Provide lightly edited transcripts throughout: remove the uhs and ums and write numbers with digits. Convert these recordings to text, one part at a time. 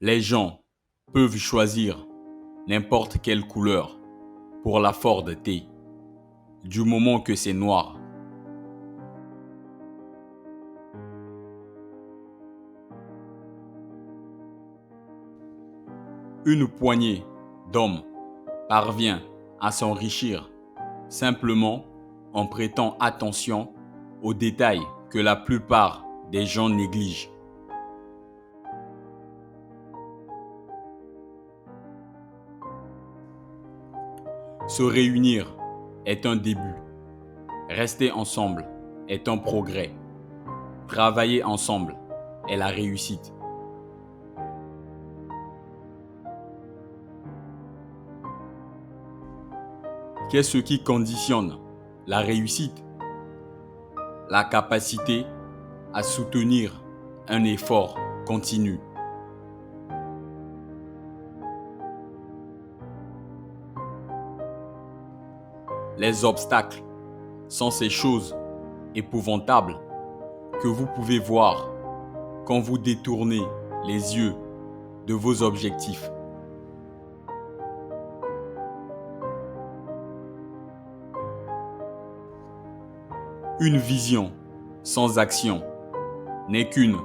Les gens peuvent choisir n'importe quelle couleur pour la Ford T, du moment que c'est noir. Une poignée d'hommes parvient à s'enrichir simplement en prêtant attention aux détails que la plupart des gens négligent. Se réunir est un début. Rester ensemble est un progrès. Travailler ensemble est la réussite. Qu'est-ce qui conditionne la réussite? La capacité à soutenir un effort continu. Les obstacles sont ces choses épouvantables que vous pouvez voir quand vous détournez les yeux de vos objectifs. Une vision sans action n'est qu'une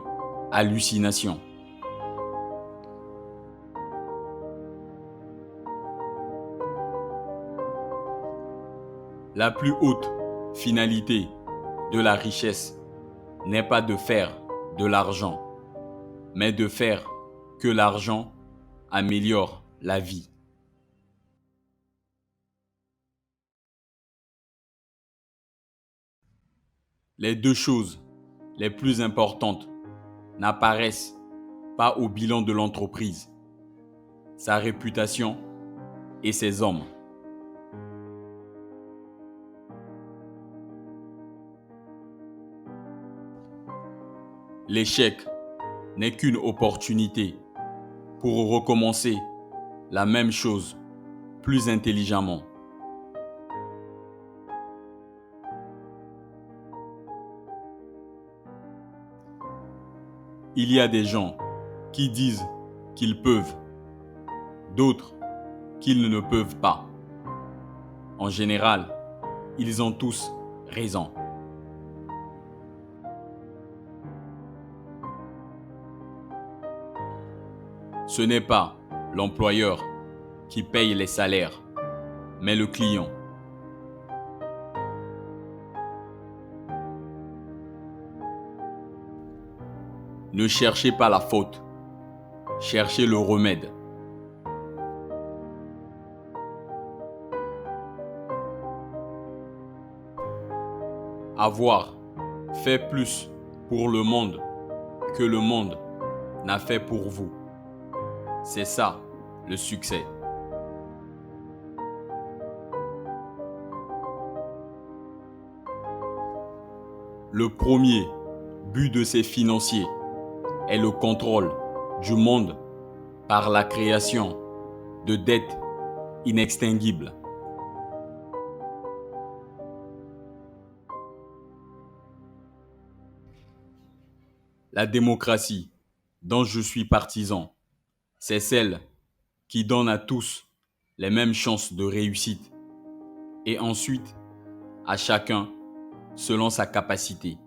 hallucination. La plus haute finalité de la richesse n'est pas de faire de l'argent, mais de faire que l'argent améliore la vie. Les deux choses les plus importantes n'apparaissent pas au bilan de l'entreprise, sa réputation et ses hommes. L'échec n'est qu'une opportunité pour recommencer la même chose plus intelligemment. Il y a des gens qui disent qu'ils peuvent, d'autres qu'ils ne peuvent pas. En général, ils ont tous raison. Ce n'est pas l'employeur qui paye les salaires, mais le client. Ne cherchez pas la faute, cherchez le remède. Avoir fait plus pour le monde que le monde n'a fait pour vous. C'est ça, le succès. Le premier but de ces financiers est le contrôle du monde par la création de dettes inextinguibles. La démocratie dont je suis partisan, c'est celle qui donne à tous les mêmes chances de réussite et ensuite à chacun selon sa capacité.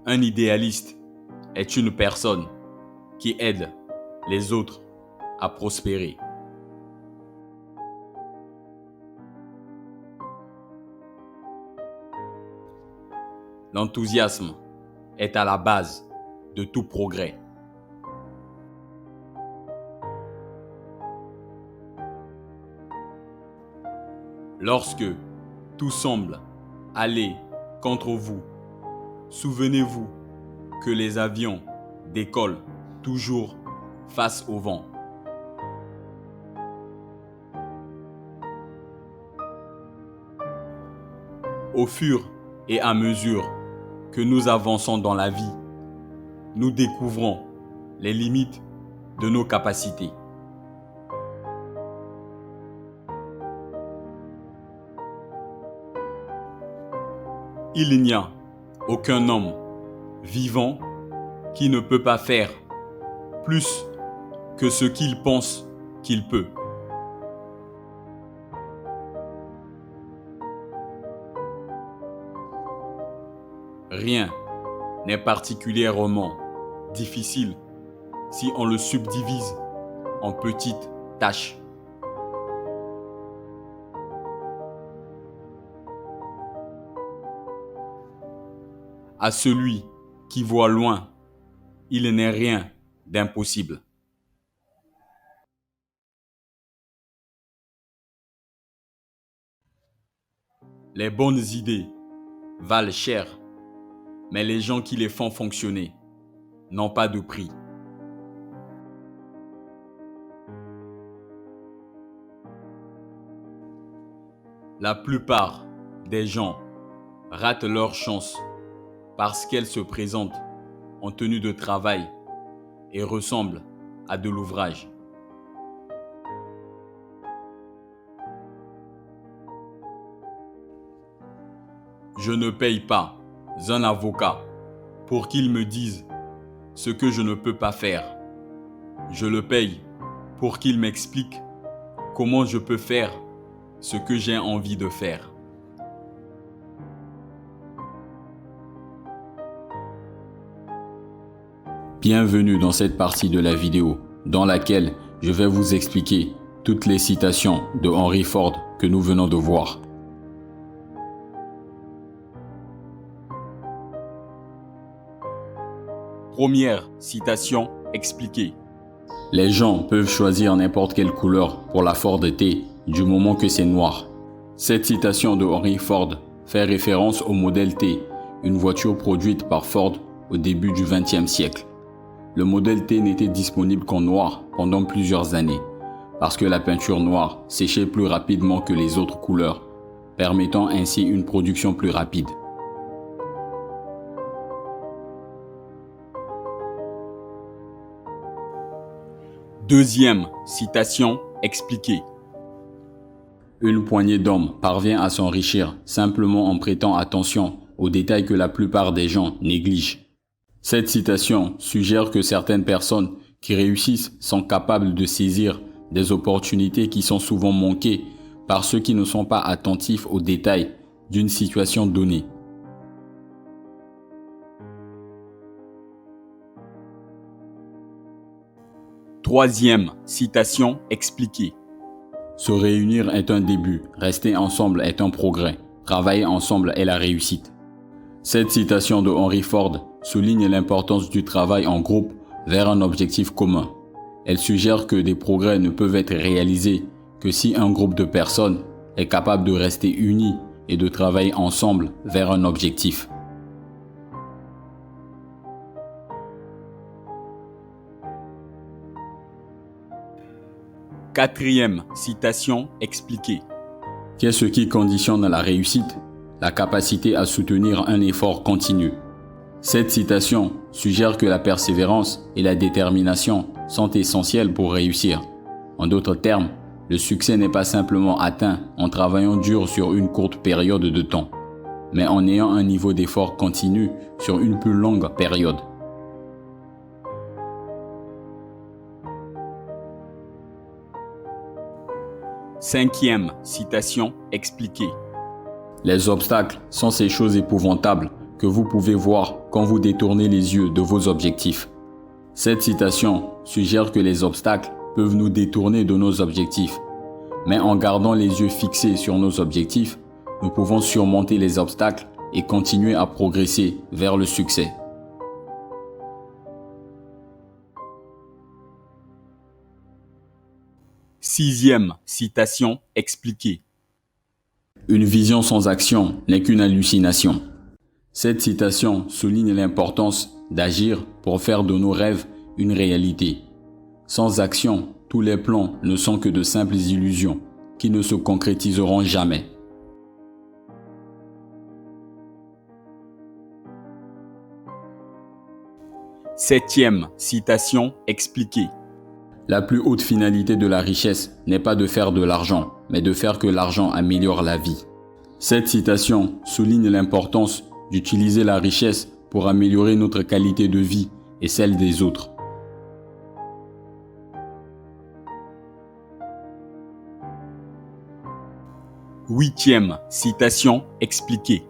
Un idéaliste est une personne qui aide les autres à prospérer. L'enthousiasme est à la base de tout progrès. Lorsque tout semble aller contre vous, souvenez-vous que les avions décollent toujours face au vent. Au fur et à mesure que nous avançons dans la vie, nous découvrons les limites de nos capacités. Il n'y a aucun homme vivant qui ne peut pas faire plus que ce qu'il pense qu'il peut. Rien n'est particulièrement difficile si on le subdivise en petites tâches. À celui qui voit loin, il n'est rien d'impossible. Les bonnes idées valent cher, mais les gens qui les font fonctionner n'ont pas de prix. La plupart des gens ratent leur chance parce qu'elles se présentent en tenue de travail et ressemblent à de l'ouvrage. Je ne paye pas un avocat pour qu'il me dise ce que je ne peux pas faire. Je le paye pour qu'il m'explique comment je peux faire ce que j'ai envie de faire. Bienvenue dans cette partie de la vidéo dans laquelle je vais vous expliquer toutes les citations de Henry Ford que nous venons de voir. Première citation expliquée. Les gens peuvent choisir n'importe quelle couleur pour la Ford T du moment que c'est noir. Cette citation de Henry Ford fait référence au modèle T, une voiture produite par Ford au début du XXe siècle. Le modèle T n'était disponible qu'en noir pendant plusieurs années, parce que la peinture noire séchait plus rapidement que les autres couleurs, permettant ainsi une production plus rapide. Deuxième citation expliquée. Une poignée d'hommes parvient à s'enrichir simplement en prêtant attention aux détails que la plupart des gens négligent. Cette citation suggère que certaines personnes qui réussissent sont capables de saisir des opportunités qui sont souvent manquées par ceux qui ne sont pas attentifs aux détails d'une situation donnée. Troisième citation expliquée. Se réunir est un début, rester ensemble est un progrès, travailler ensemble est la réussite. Cette citation de Henry Ford souligne l'importance du travail en groupe vers un objectif commun. Elle suggère que des progrès ne peuvent être réalisés que si un groupe de personnes est capable de rester unis et de travailler ensemble vers un objectif. Quatrième citation expliquée. Qu'est-ce qui conditionne la réussite? La capacité à soutenir un effort continu. Cette citation suggère que la persévérance et la détermination sont essentielles pour réussir. En d'autres termes, le succès n'est pas simplement atteint en travaillant dur sur une courte période de temps, mais en ayant un niveau d'effort continu sur une plus longue période. Cinquième citation expliquée. Les obstacles sont ces choses épouvantables que vous pouvez voir quand vous détournez les yeux de vos objectifs. Cette citation suggère que les obstacles peuvent nous détourner de nos objectifs. Mais en gardant les yeux fixés sur nos objectifs, nous pouvons surmonter les obstacles et continuer à progresser vers le succès. Sixième citation expliquée. Une vision sans action n'est qu'une hallucination. Cette citation souligne l'importance d'agir pour faire de nos rêves une réalité. Sans action, tous les plans ne sont que de simples illusions qui ne se concrétiseront jamais. Septième citation expliquée. La plus haute finalité de la richesse n'est pas de faire de l'argent, mais de faire que l'argent améliore la vie. Cette citation souligne l'importance d'utiliser la richesse pour améliorer notre qualité de vie et celle des autres. Huitième citation expliquée.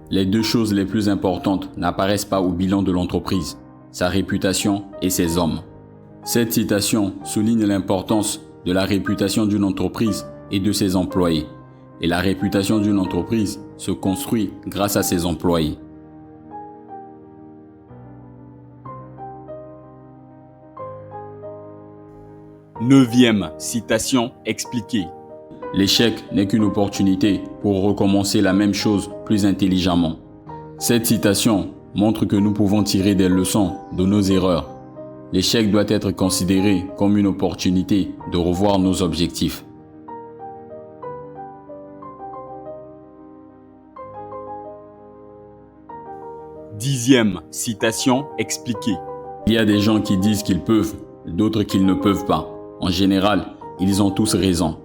Les deux choses les plus importantes n'apparaissent pas au bilan de l'entreprise, sa réputation et ses hommes. Cette citation souligne l'importance de la réputation d'une entreprise et de ses employés. Et la réputation d'une entreprise se construit grâce à ses employés. Neuvième citation expliquée. L'échec n'est qu'une opportunité pour recommencer la même chose plus intelligemment. Cette citation montre que nous pouvons tirer des leçons de nos erreurs. L'échec doit être considéré comme une opportunité de revoir nos objectifs. Dixième citation expliquée. Il y a des gens qui disent qu'ils peuvent, d'autres qu'ils ne peuvent pas. En général, ils ont tous raison.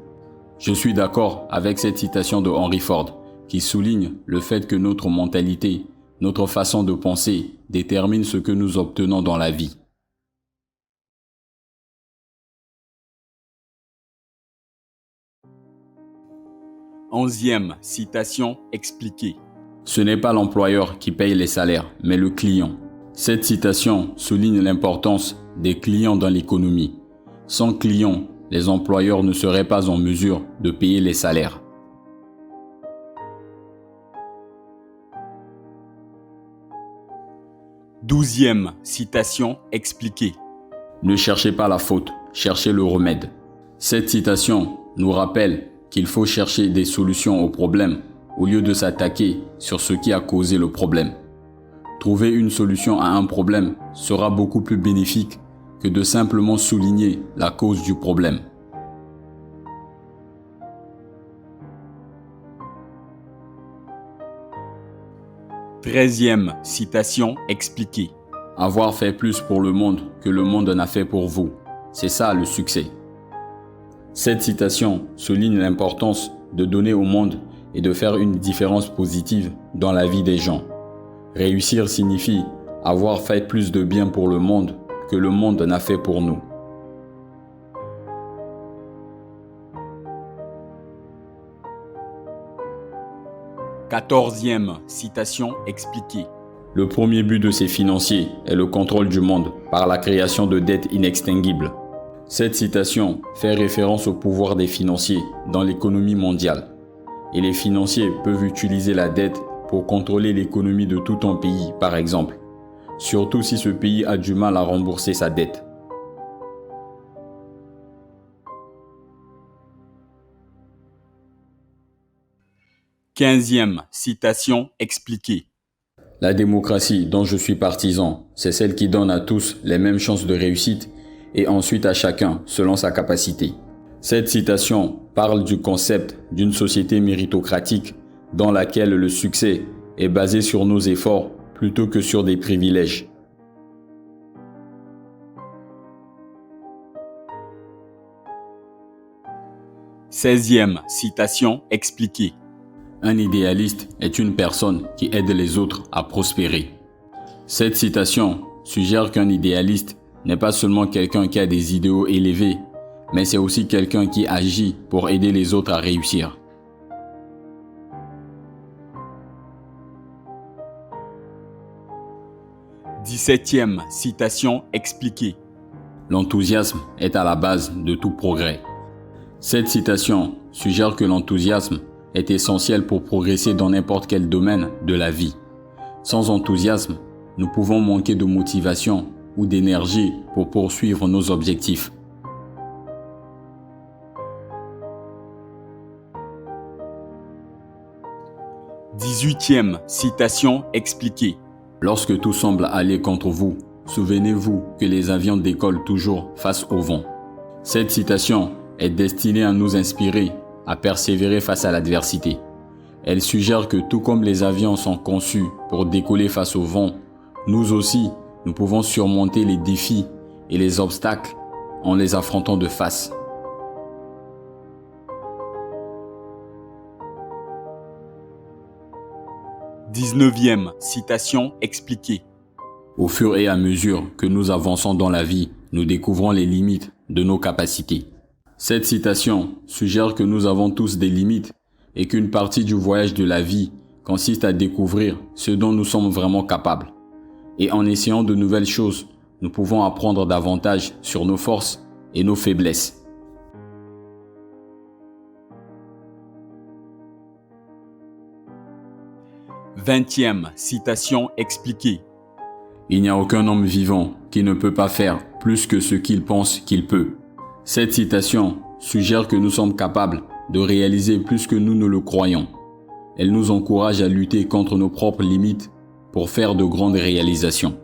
Je suis d'accord avec cette citation de Henry Ford qui souligne le fait que notre mentalité, notre façon de penser détermine ce que nous obtenons dans la vie. Onzième citation expliquée. Ce n'est pas l'employeur qui paye les salaires, mais le client. Cette citation souligne l'importance des clients dans l'économie. Sans clients, les employeurs ne seraient pas en mesure de payer les salaires. Douzième citation expliquée. Ne cherchez pas la faute, cherchez le remède. Cette citation nous rappelle qu'il faut chercher des solutions aux problèmes au lieu de s'attaquer sur ce qui a causé le problème. Trouver une solution à un problème sera beaucoup plus bénéfique que de simplement souligner la cause du problème. Treizième citation expliquée. Avoir fait plus pour le monde que le monde n'a fait pour vous. C'est ça le succès. Cette citation souligne l'importance de donner au monde et de faire une différence positive dans la vie des gens. Réussir signifie avoir fait plus de bien pour le monde que le monde n'a fait pour nous. Quatorzième citation expliquée. Le premier but de ces financiers est le contrôle du monde par la création de dettes inextinguibles. Cette citation fait référence au pouvoir des financiers dans l'économie mondiale. Et les financiers peuvent utiliser la dette pour contrôler l'économie de tout un pays, par exemple. Surtout si ce pays a du mal à rembourser sa dette. Quinzième citation expliquée. La démocratie dont je suis partisan, c'est celle qui donne à tous les mêmes chances de réussite et ensuite à chacun selon sa capacité. Cette citation parle du concept d'une société méritocratique dans laquelle le succès est basé sur nos efforts plutôt que sur des privilèges. Seizième citation expliquée. Un idéaliste est une personne qui aide les autres à prospérer. Cette citation suggère qu'un idéaliste n'est pas seulement quelqu'un qui a des idéaux élevés, mais c'est aussi quelqu'un qui agit pour aider les autres à réussir. Dix-septième citation expliquée. L'enthousiasme est à la base de tout progrès. Cette citation suggère que l'enthousiasme est essentiel pour progresser dans n'importe quel domaine de la vie. Sans enthousiasme, nous pouvons manquer de motivation ou d'énergie pour poursuivre nos objectifs. 18e citation expliquée. Lorsque tout semble aller contre vous, souvenez-vous que les avions décollent toujours face au vent. Cette citation est destinée à nous inspirer à persévérer face à l'adversité. Elle suggère que tout comme les avions sont conçus pour décoller face au vent, nous aussi, nous pouvons surmonter les défis et les obstacles en les affrontant de face. 19e citation expliquée. Au fur et à mesure que nous avançons dans la vie, nous découvrons les limites de nos capacités. Cette citation suggère que nous avons tous des limites et qu'une partie du voyage de la vie consiste à découvrir ce dont nous sommes vraiment capables. Et en essayant de nouvelles choses, nous pouvons apprendre davantage sur nos forces et nos faiblesses. 20e citation expliquée. Il n'y a aucun homme vivant qui ne peut pas faire plus que ce qu'il pense qu'il peut. Cette citation suggère que nous sommes capables de réaliser plus que nous ne le croyons. Elle nous encourage à lutter contre nos propres limites pour faire de grandes réalisations.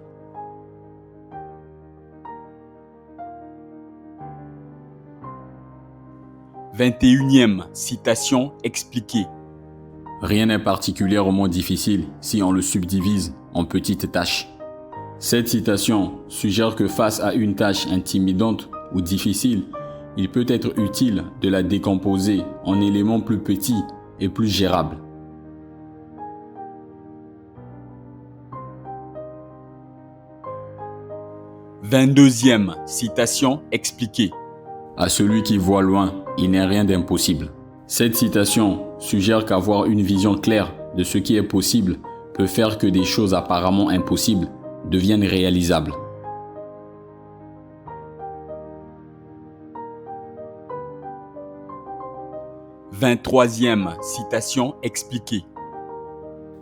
21e citation expliquée. Rien n'est particulièrement difficile si on le subdivise en petites tâches. Cette citation suggère que face à une tâche intimidante ou difficile, il peut être utile de la décomposer en éléments plus petits et plus gérables. 22e citation expliquée. À celui qui voit loin, il n'est rien d'impossible. Cette citation suggère qu'avoir une vision claire de ce qui est possible peut faire que des choses apparemment impossibles deviennent réalisables. 23e citation expliquée.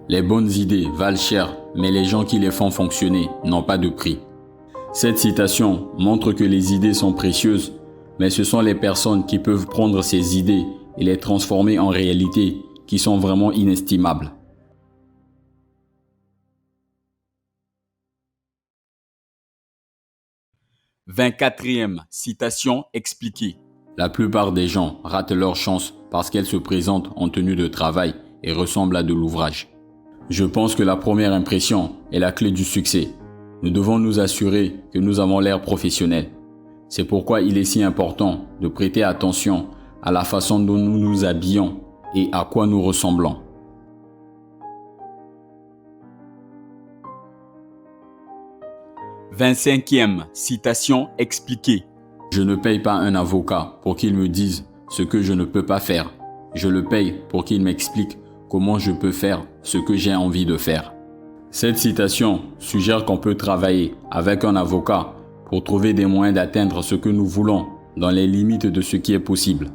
Les bonnes idées valent cher, mais les gens qui les font fonctionner n'ont pas de prix. Cette citation montre que les idées sont précieuses, mais ce sont les personnes qui peuvent prendre ces idées et les transformer en réalité qui sont vraiment inestimables. 24e citation expliquée. La plupart des gens ratent leur chance parce qu'elles se présentent en tenue de travail et ressemblent à de l'ouvrage. Je pense que la première impression est la clé du succès. Nous devons nous assurer que nous avons l'air professionnel. C'est pourquoi il est si important de prêter attention à la façon dont nous nous habillons et à quoi nous ressemblons. 25e citation expliquée. Je ne paye pas un avocat pour qu'il me dise ce que je ne peux pas faire. Je le paye pour qu'il m'explique comment je peux faire ce que j'ai envie de faire. Cette citation suggère qu'on peut travailler avec un avocat pour trouver des moyens d'atteindre ce que nous voulons dans les limites de ce qui est possible.